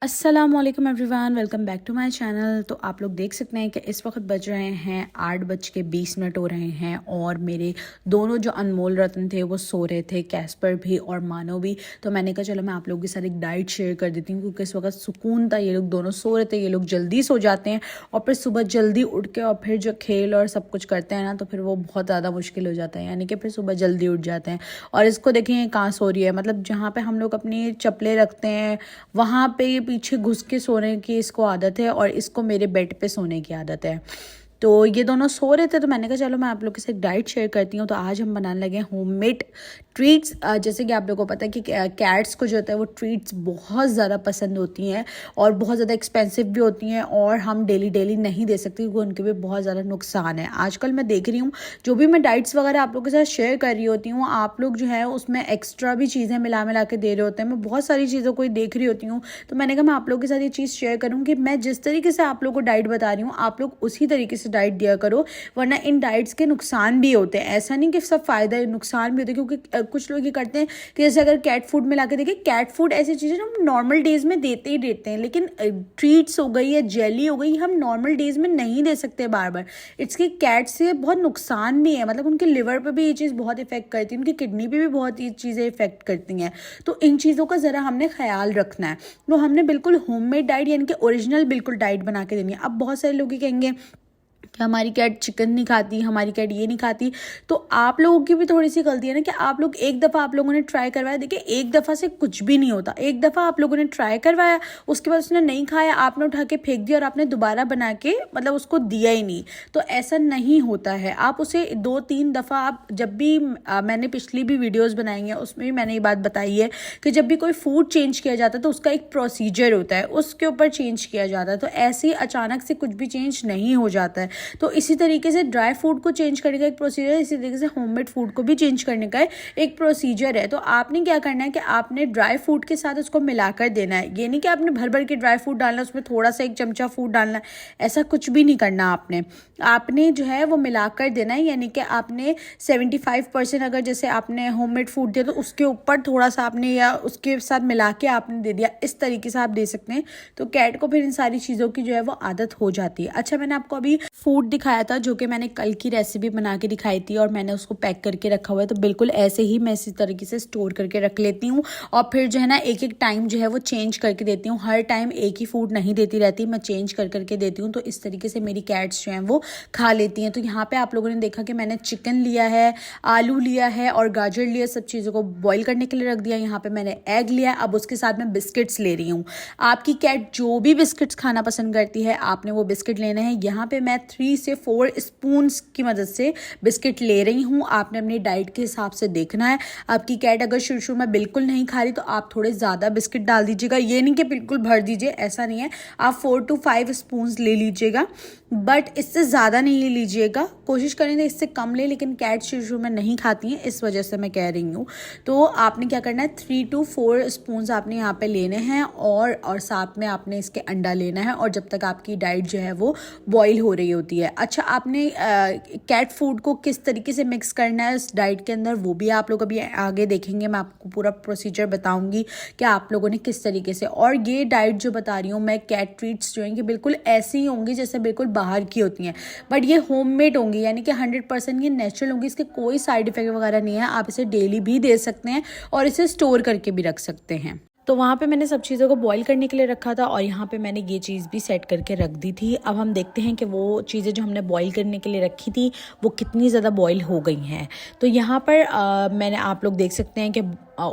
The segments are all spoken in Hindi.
अस्सलामुअलैकुम everyone, welcome back to my channel. तो आप लोग देख सकते हैं कि इस वक्त बज रहे हैं 8:20 हो रहे हैं और मेरे दोनों जो अनमोल रत्न थे वो सो रहे थे, कैस्पर भी और मानो भी। तो मैंने कहा चलो मैं आप लोगों के साथ एक डाइट शेयर कर देती हूँ क्योंकि इस वक्त सुकून था। ये लोग दोनों सो रहे थे, ये लोग जल्दी सो जाते हैं और फिर सुबह जल्दी उठ के और फिर जो खेल और सब कुछ करते हैं ना तो फिर वो बहुत ज़्यादा मुश्किल हो जाता है, यानी कि फिर सुबह जल्दी उठ जाते हैं। और इसको देखें कहाँ सो रही है, मतलब जहाँ पर हम लोग अपनी चप्पलें रखते हैं वहाँ पे पीछे घुस के सोने की इसको आदत है और इसको मेरे बेड पे सोने की आदत है। तो ये दोनों सो रहे थे तो मैंने कहा चलो मैं आप लोग के साथ डाइट शेयर करती हूँ। तो आज हम बनाने लगे होममेड ट्रीट्स। जैसे कि आप लोगों को पता है कि कैट्स को जो होता है वो ट्रीट्स बहुत ज़्यादा पसंद होती हैं और बहुत ज़्यादा एक्सपेंसिव भी होती हैं और हम डेली डेली नहीं दे सकते क्योंकि उनके भी बहुत ज़्यादा नुकसान है। आजकल मैं देख रही हूँ जो भी मैं डाइट्स वगैरह आप लोगों के साथ शेयर कर रही होती हूँ, आप लोग जो है उसमें एक्स्ट्रा भी चीज़ें मिला मिला के दे रहे होते हैं। मैं बहुत सारी चीज़ों को देख रही होती हूँ तो मैंने कहा मैं आप लोगों के साथ ये चीज़ शेयर करूँ कि मैं जिस तरीके से आप लोगों को डाइट बता रही हूँ आप लोग उसी तरीके से डाइट दिया करो, वरना इन डाइट्स के नुकसान भी होते हैं। ऐसा नहीं कि सब फायदा, नुकसान भी होते हैं क्योंकि कुछ लोग ये करते हैं कि जैसे अगर कैट फूड में लाके देखें, कैट फूड ऐसी चीज़ें हम नॉर्मल डेज में देते ही देते हैं, लेकिन ट्रीट्स हो गई या जेली हो गई हम नॉर्मल डेज में नहीं दे सकते बार बार। इसके कैट से बहुत नुकसान भी है, मतलब उनके लिवर पर भी ये चीज़ बहुत इफेक्ट करती है, उनकी किडनी पर भी बहुत ये चीज़ें इफेक्ट करती हैं। तो इन चीज़ों का ज़रा हमने ख्याल रखना है। तो हमने बिल्कुल होममेड डाइट यानी कि ओरिजिनल बिल्कुल डाइट बना के देनी है। अब बहुत सारे लोग ये कहेंगे कि हमारी कैट चिकन नहीं खाती, हमारी कैट ये नहीं खाती, तो आप लोगों की भी थोड़ी सी गलती है ना कि आप लोग एक दफ़ा आप लोगों ने ट्राई करवाया। देखिए एक दफ़ा से कुछ भी नहीं होता, एक दफ़ा आप लोगों ने ट्राई करवाया उसके बाद उसने नहीं खाया, आपने उठा के फेंक दिया और आपने दोबारा बना के मतलब उसको दिया ही नहीं, तो ऐसा नहीं होता है। आप उसे 2-3 दफ़ा आप जब भी मैंने पिछली भी वीडियोज़ बनाई हैं उसमें भी मैंने ये बात बताई है कि जब भी कोई फूड चेंज किया जाता है तो उसका एक प्रोसीजर होता है, उसके ऊपर चेंज किया जाता है। तो ऐसे ही अचानक से कुछ भी चेंज नहीं हो जाता है। तो इसी तरीके से ड्राई फूड को चेंज करने का एक प्रोसीजर है, इसी तरीके से होममेड फूड को भी चेंज करने का एक प्रोसीजर है। तो आपने क्या करना है कि आपने ड्राई फूड के साथ उसको मिलाकर देना है। ये नहीं कि आपने भर भर के ड्राई फूड डालना, उसमें थोड़ा सा 1 चमचा फूड डालना, ऐसा कुछ भी नहीं करना। आपने जो है वो मिलाकर देना है, यानी कि आपने 75% अगर जैसे आपने होममेड फूड दिया तो उसके ऊपर थोड़ा सा आपने या उसके साथ मिला के आपने दे दिया। इस तरीके से आप दे सकते हैं तो कैट को फिर इन सारी चीज़ों की जो है वो आदत हो जाती है। अच्छा, मैंने आपको अभी फूड दिखाया था जो कि मैंने कल की रेसिपी बना के दिखाई थी और मैंने उसको पैक करके रखा हुआ है। तो बिल्कुल ऐसे ही मैं इसी तरीके से स्टोर करके रख लेती हूँ और फिर जो है ना एक एक टाइम जो है वो चेंज करके देती हूँ। हर टाइम एक ही फूड नहीं देती रहती, मैं चेंज कर करके देती हूँ। तो इस तरीके से मेरी कैट्स जो हैं वो खा लेती हैं। तो यहाँ पे आप लोगों ने देखा कि मैंने चिकन लिया है, आलू लिया है और गाजर लिया, सब चीज़ों को बॉईल करने के लिए रख दिया। यहाँ पे मैंने एग लिया है, अब उसके साथ मैं बिस्किट्स ले रही हूँ। आपकी कैट जो भी बिस्किट्स खाना पसंद करती है आपने वो बिस्किट लेने हैं। यहाँ पे मैं 3 से 4 स्पून्स की मदद से बिस्किट ले रही हूँ। आपने अपनी डाइट के हिसाब से देखना है। आपकी कैट अगर शुरू में बिल्कुल नहीं खा रही तो आप थोड़े ज़्यादा बिस्किट डाल दीजिएगा, ये नहीं कि बिल्कुल भर दीजिए, ऐसा नहीं है। आप 4 to 5 स्पून्स ले लीजिएगा, बट इससे ज़्यादा नहीं लीजिएगा, कोशिश करेंगे इससे कम ले, लेकिन कैट शुरू में नहीं खाती हैं इस वजह से मैं कह रही हूँ। तो आपने क्या करना है, 3 to 4 स्पून्स आपने यहाँ पे लेने हैं और साथ में आपने इसके अंडा लेना है और जब तक आपकी डाइट जो है वो बॉईल हो रही होती है। अच्छा, आपने कैट फूड को किस तरीके से मिक्स करना है इस डाइट के अंदर वो भी आप लोग अभी आगे देखेंगे। मैं आपको पूरा प्रोसीजर बताऊंगी कि आप लोगों ने किस तरीके से। और ये डाइट जो बता रही हूँ मैं, कैट ट्रीट्स जो हैं ये बिल्कुल ऐसी ही होंगी जैसे बिल्कुल बाहर की होती हैं, बट ये होममेड होंगी, यानी कि 100% ये नेचुरल होंगी। इसके कोई साइड इफेक्ट वगैरह नहीं है। आप इसे डेली भी दे सकते हैं और इसे स्टोर करके भी रख सकते हैं। तो वहाँ पे मैंने सब चीज़ों को बॉईल करने के लिए रखा था और यहाँ पे मैंने ये चीज़ भी सेट करके रख दी थी। अब हम देखते हैं कि वो चीज़ें जो हमने बॉईल करने के लिए रखी थी वो कितनी ज़्यादा बॉईल हो गई हैं। तो यहाँ पर मैंने, आप लोग देख सकते हैं कि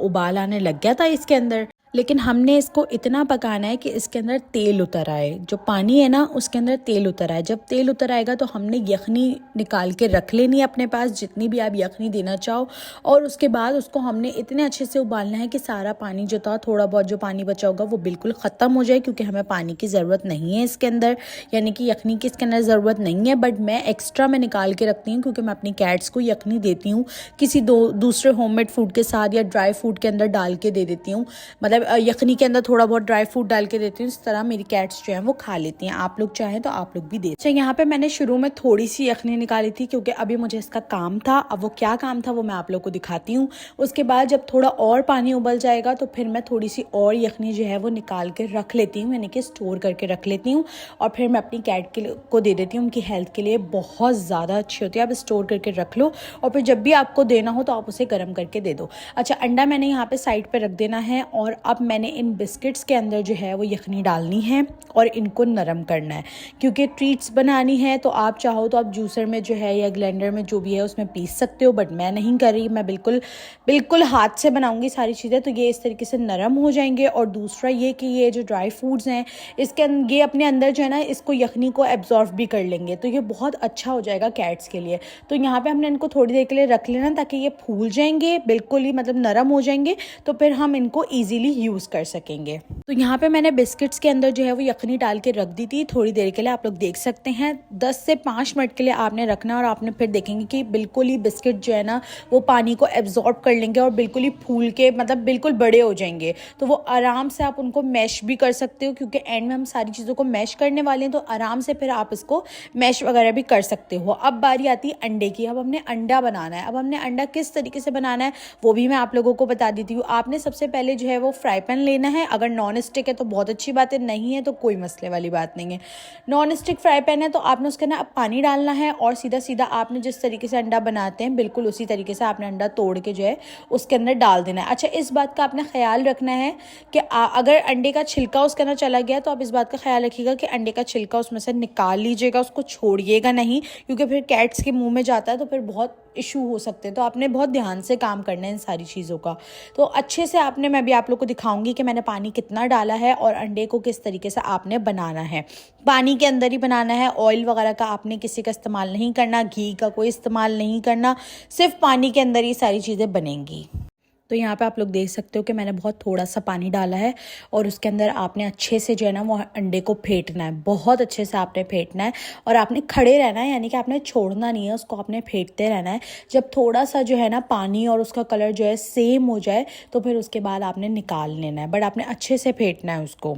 उबाल आने लग गया था इसके अंदर, लेकिन हमने इसको इतना पकाना है कि इसके अंदर तेल उतर आए। जो पानी है ना उसके अंदर तेल उतर आए। जब तेल उतर आएगा तो हमने यखनी निकाल के रख लेनी है अपने पास, जितनी भी आप यखनी देना चाहो, और उसके बाद उसको हमने इतने अच्छे से उबालना है कि सारा पानी जो था, थोड़ा बहुत जो पानी बचा होगा वो बिल्कुल ख़त्म हो जाए, क्योंकि हमें पानी की ज़रूरत नहीं है इसके अंदर, यानी कि यखनी की इसके अंदर ज़रूरत नहीं है। बट मैं एक्स्ट्रा में निकाल के रखती हूँ क्योंकि मैं अपनी कैट्स को यखनी देती हूँ किसी दूसरे होममेड फूड के साथ या ड्राई फूड के अंदर डाल के दे देती हूँ। मतलब मैं यखनी के अंदर थोड़ा बहुत ड्राई फ्रूट डाल के देती हूँ। इस तरह मेरी कैट्स जो हैं वो खा लेती हैं। आप लोग चाहें तो आप लोग भी दे। अच्छा, यहाँ पे मैंने शुरू में थोड़ी सी यखनी निकाली थी क्योंकि अभी मुझे इसका काम था। अब वो क्या काम था वो मैं आप लोग को दिखाती हूँ। उसके बाद जब थोड़ा और पानी उबल जाएगा तो फिर मैं थोड़ी सी और यखनी जो है वो निकाल के रख लेती हूँ, यानी कि स्टोर करके रख लेती हूँ और फिर मैं अपनी कैट को दे देती हूँ। उनकी हेल्थ के लिए बहुत ज़्यादा अच्छी होती है। आप स्टोर करके रख लो और फिर जब भी आपको देना हो तो आप उसे गर्म करके दे दो। अच्छा, अंडा मैंने यहाँ पे साइड पे रख देना है और अब मैंने इन बिस्किट्स के अंदर जो है वो यखनी डालनी है और इनको नरम करना है। क्योंकि ट्रीट्स बनानी है तो आप चाहो तो आप जूसर में जो है या ग्राइंडर में जो भी है उसमें पीस सकते हो, बट मैं नहीं कर रही। मैं बिल्कुल हाथ से बनाऊंगी सारी चीज़ें, तो ये इस तरीके से नरम हो जाएंगे। और दूसरा ये कि ये जो ड्राई फ्रूट्स हैं ये अपने अंदर जो है ना इसको यखनी को एब्जॉर्व भी कर लेंगे, तो ये बहुत अच्छा हो जाएगा कैट्स के लिए। तो यहाँ पे हमने इनको थोड़ी देर के लिए रख लेना ताकि ये फूल जाएंगे, बिल्कुल ही मतलब नरम हो जाएंगे, तो फिर हम इनको ईजिली यूज़ कर सकेंगे। तो यहाँ पे मैंने बिस्किट्स के अंदर जो है वो यखनी डाल के रख दी थी थोड़ी देर के लिए। आप लोग देख सकते हैं 10 से 5 मिनट के लिए आपने रखना और आपने फिर देखेंगे कि बिल्कुल ही बिस्किट जो है ना वो पानी को एब्जॉर्ब कर लेंगे और बिल्कुल ही फूल के मतलब बिल्कुल बड़े हो जाएंगे। तो वो आराम से आप उनको मैश भी कर सकते हो, क्योंकि एंड में हम सारी चीज़ों को मैश करने वाले हैं, तो आराम से फिर आप इसको मैश वगैरह भी कर सकते हो। अब बारी आती है अंडे की। अब हमने अंडा बनाना है। अब हमने अंडा किस तरीके से बनाना है वो भी मैं आप लोगों को बता देती हूँ। आपने सबसे पहले जो है वो फ्राई पैन लेना है। अगर नॉन स्टिक है तो बहुत अच्छी बात है, नहीं है तो कोई मसले वाली बात नहीं है। नॉन स्टिक फ्राई पैन है तो आपने उसके ना पानी डालना है और सीधा सीधा आपने जिस तरीके से अंडा बनाते हैं बिल्कुल उसी तरीके से आपने अंडा तोड़ के जो है उसके अंदर डाल देना है। अच्छा, इस बात का आपने ख्याल रखना है कि अगर अंडे का छिलका उसके अंदर चला गया तो आप इस बात का ख्याल रखिएगा कि अंडे का छिलका उसमें से निकाल लीजिएगा, उसको छोड़िएगा नहीं, क्योंकि फिर कैट्स के मुंह में जाता है तो फिर बहुत इशू हो सकते हैं। तो आपने बहुत ध्यान से काम करना है इन सारी चीज़ों का। तो अच्छे से मैं भी आप लोग को दिखाऊंगी कि मैंने पानी कितना डाला है और अंडे को किस तरीके से आपने बनाना है। पानी के अंदर ही बनाना है, ऑयल वगैरह का आपने किसी का इस्तेमाल नहीं करना, घी का कोई इस्तेमाल नहीं करना, सिर्फ पानी के अंदर ही सारी चीज़ें बनेंगी। तो यहाँ पे आप लोग देख सकते हो कि मैंने बहुत थोड़ा सा पानी डाला है और उसके अंदर आपने अच्छे से जो है ना वो अंडे को फेंटना है, बहुत अच्छे से आपने फेंटना है और आपने खड़े रहना है, यानी कि आपने छोड़ना नहीं है, उसको आपने फेंटते रहना है। जब थोड़ा सा जो है ना पानी और उसका कलर जो है सेम हो जाए तो फिर उसके बाद आपने निकाल लेना है, बट आपने अच्छे से फेंटना है उसको।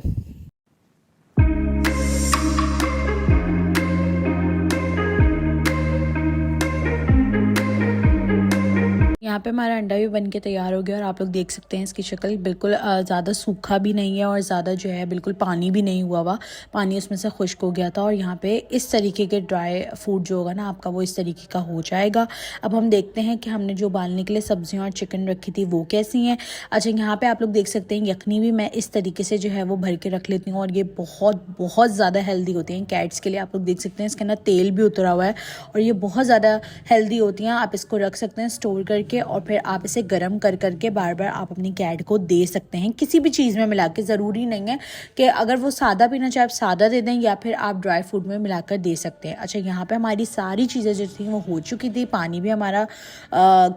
यहाँ पे हमारा अंडा भी बन के तैयार हो गया और आप लोग देख सकते हैं इसकी शक्ल बिल्कुल ज़्यादा सूखा भी नहीं है और ज़्यादा जो है बिल्कुल पानी भी नहीं हुआ हुआ, पानी उसमें से खुश्क हो गया था। और यहाँ पे इस तरीके के ड्राई फूड जो होगा ना आपका वो इस तरीके का हो जाएगा। अब हम देखते हैं कि हमने जो उबालने के लिए सब्जियाँ और चिकन रखी थी वो कैसी हैं। अच्छा, यहाँ पर आप लोग देख सकते हैं यखनी भी मैं इस तरीके से जो है वो भर के रख लेती हूँ और ये बहुत बहुत ज़्यादा हेल्दी होती हैं कैट्स के लिए। आप लोग देख सकते हैं इसके अंदर तेल भी उतरा हुआ है और ये बहुत ज़्यादा हेल्दी होती हैं। आप इसको रख सकते हैं स्टोर करके और फिर आप इसे गर्म कर करके बार बार आप अपनी कैट को दे सकते हैं, किसी भी चीज़ में मिला के। ज़रूरी नहीं है कि अगर वो सादा पीना चाहे आप सादा दे दें या फिर आप ड्राई फ्रूट में मिलाकर दे सकते हैं। अच्छा, यहाँ पे हमारी सारी चीज़ें जो थी वो हो चुकी थी, पानी भी हमारा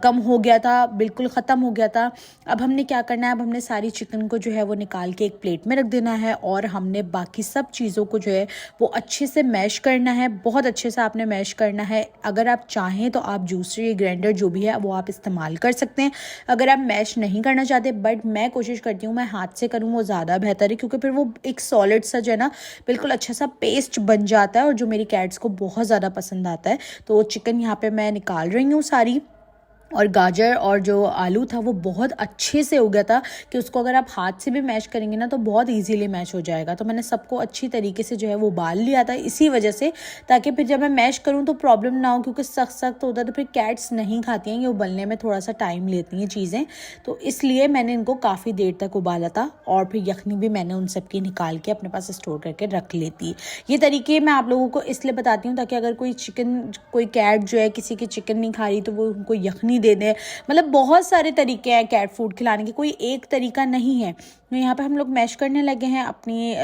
कम हो गया था, बिल्कुल ख़त्म हो गया था। अब हमने क्या करना है, अब हमने सारी चिकन को जो है वो निकाल के एक प्लेट में रख देना है और हमने बाकी सब चीज़ों को जो है वो अच्छे से मैश करना है, बहुत अच्छे से आपने मैश करना है। अगर आप चाहें तो आप जूसर या ग्राइंडर जो भी है वो आप इस्तेमाल कर सकते हैं, अगर आप मैश नहीं करना चाहते, बट मैं कोशिश करती हूँ मैं हाथ से करूँ वो ज़्यादा बेहतर है, क्योंकि फिर वो एक सॉलिड सा जो है ना बिल्कुल अच्छा सा पेस्ट बन जाता है और जो मेरी कैट्स को बहुत ज़्यादा पसंद आता है। तो चिकन यहाँ पे मैं निकाल रही हूँ सारी, और गाजर और जो आलू था वो बहुत अच्छे से हो गया था कि उसको अगर आप हाथ से भी मैश करेंगे ना तो बहुत इजीली मैश हो जाएगा। तो मैंने सबको अच्छी तरीके से जो है वो उबाल लिया था इसी वजह से, ताकि फिर जब मैं मैश करूं तो प्रॉब्लम ना हो, क्योंकि सख्त सख्त होता है तो फिर कैट्स नहीं खाती हैं, ये उबलने में थोड़ा सा टाइम लेती हैं चीज़ें। तो इसलिए मैंने इनको काफ़ी देर तक उबाला था और फिर यखनी भी मैंने उन सब की निकाल के अपने पास स्टोर करके रख लेती। ये तरीके मैं आप लोगों को इसलिए बताती हूँ ताकि अगर कोई कैट जो है किसी की चिकन नहीं खा रही तो वो उनको यखनी दे दें। मतलब बहुत सारे तरीके हैं कैट फूड खिलाने के, कोई एक तरीका नहीं है। तो यहाँ पे हम लोग मैश करने लगे हैं अपनी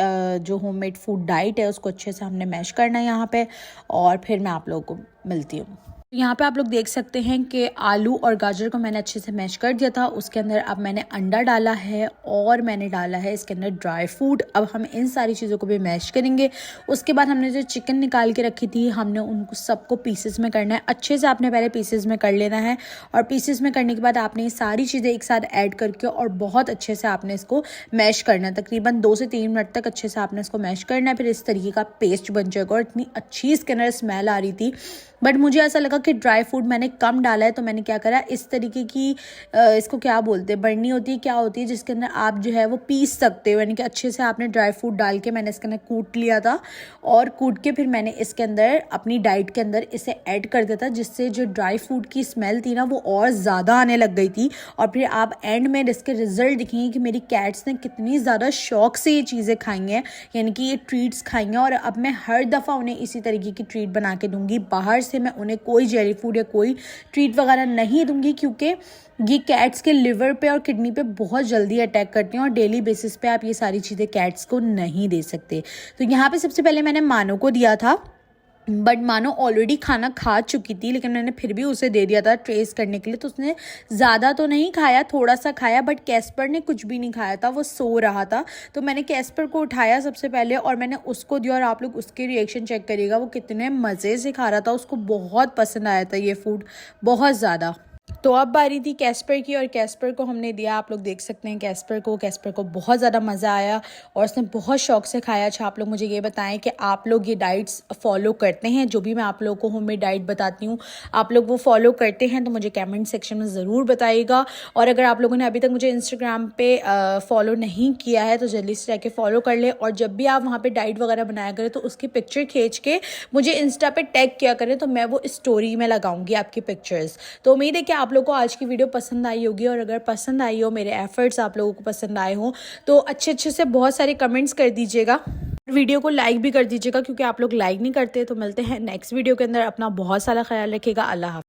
जो होममेड फूड डाइट है उसको अच्छे से हमने मैश करना है यहाँ पे, और फिर मैं आप लोगों को मिलती हूँ। यहाँ पे आप लोग देख सकते हैं कि आलू और गाजर को मैंने अच्छे से मैश कर दिया था। उसके अंदर अब मैंने अंडा डाला है और मैंने डाला है इसके अंदर ड्राई फ्रूट। अब हम इन सारी चीज़ों को भी मैश करेंगे। उसके बाद हमने जो चिकन निकाल के रखी थी, हमने उनको सबको पीसेस में करना है। अच्छे से आपने पहले पीसेस में कर लेना है और पीसेस में करने के बाद आपने ये सारी चीज़ें एक साथ ऐड करके और बहुत अच्छे से आपने इसको मैश करना है। तकरीबन 2 से 3 मिनट तक अच्छे से आपने इसको मैश करना है। फिर इस तरीके का पेस्ट बन जाएगा और इतनी अच्छी इसके अंदर स्मेल आ रही थी। बट मुझे ऐसा लगा कि ड्राई फ्रूट मैंने कम डाला है, तो मैंने क्या करा, इस तरीके की इसको क्या बोलते हैं, बरनी होती है, क्या होती है, जिसके अंदर आप जो है वो पीस सकते हो। यानी कि अच्छे से आपने ड्राई फ्रूट डाल के मैंने इसके अंदर कूट लिया था और कूट के फिर मैंने इसके अंदर अपनी डाइट के अंदर इसे ऐड कर दिया था, जिससे जो ड्राई फ्रूट की स्मेल थी ना वो और ज़्यादा आने लग गई थी। और फिर आप एंड में इसके रिजल्ट दिखेंगे कि मेरी कैट्स ने कितनी ज़्यादा शौक से ये चीज़ें खाई हैं, यानी कि ये ट्रीट्स खाई हैं। और अब मैं हर दफ़ा उन्हें इसी तरीके की ट्रीट बना के दूँगी। बाहर से मैं उन्हें कोई जेली फूड या कोई ट्रीट वगैरह नहीं दूंगी, क्योंकि ये कैट्स के लिवर पे और किडनी पे बहुत जल्दी अटैक करते हैं और डेली बेसिस पे आप ये सारी चीज़ें कैट्स को नहीं दे सकते। तो यहाँ पे सबसे पहले मैंने मानो को दिया था, बट मानो ऑलरेडी खाना खा चुकी थी, लेकिन मैंने फिर भी उसे दे दिया था टेस्ट करने के लिए। तो उसने ज़्यादा तो नहीं खाया, थोड़ा सा खाया, बट कैस्पर ने कुछ भी नहीं खाया था, वो सो रहा था। तो मैंने कैस्पर को उठाया सबसे पहले और मैंने उसको दिया और आप लोग उसके रिएक्शन चेक करिएगा, वो कितने मज़े से खा रहा था। उसको बहुत पसंद आया था ये फूड, बहुत ज़्यादा। तो अब बारी थी कैस्पर की और कैस्पर को हमने दिया। आप लोग देख सकते हैं कैस्पर को बहुत ज़्यादा मज़ा आया और उसने बहुत शौक से खाया। अच्छा, आप लोग मुझे ये बताएं कि आप लोग ये डाइट्स फॉलो करते हैं, जो भी मैं आप लोगों को होममेड डाइट बताती हूँ आप लोग वो फॉलो करते हैं, तो मुझे कमेंट सेक्शन में ज़रूर बताइएगा। और अगर आप लोगों ने अभी तक मुझे इंस्टाग्राम पे फॉलो नहीं किया है तो जल्दी से जाके फॉलो कर ले। और जब भी आप वहाँ पर डाइट वगैरह बनाया करें तो उसकी पिक्चर खींच के मुझे इंस्टा पे टैग किया करें, तो मैं वो स्टोरी में लगाऊंगी आपकी पिक्चर्स। तो उम्मीद है कि आप लोगों को आज की वीडियो पसंद आई होगी, और अगर पसंद आई हो, मेरे एफर्ट्स आप लोगों को पसंद आए हो, तो अच्छे से बहुत सारे कमेंट्स कर दीजिएगा। वीडियो को लाइक भी कर दीजिएगा, क्योंकि आप लोग लाइक नहीं करते। तो मिलते हैं नेक्स्ट वीडियो के अंदर। अपना बहुत सारा ख्याल रखिएगा। अल्लाह हाफ़िज़।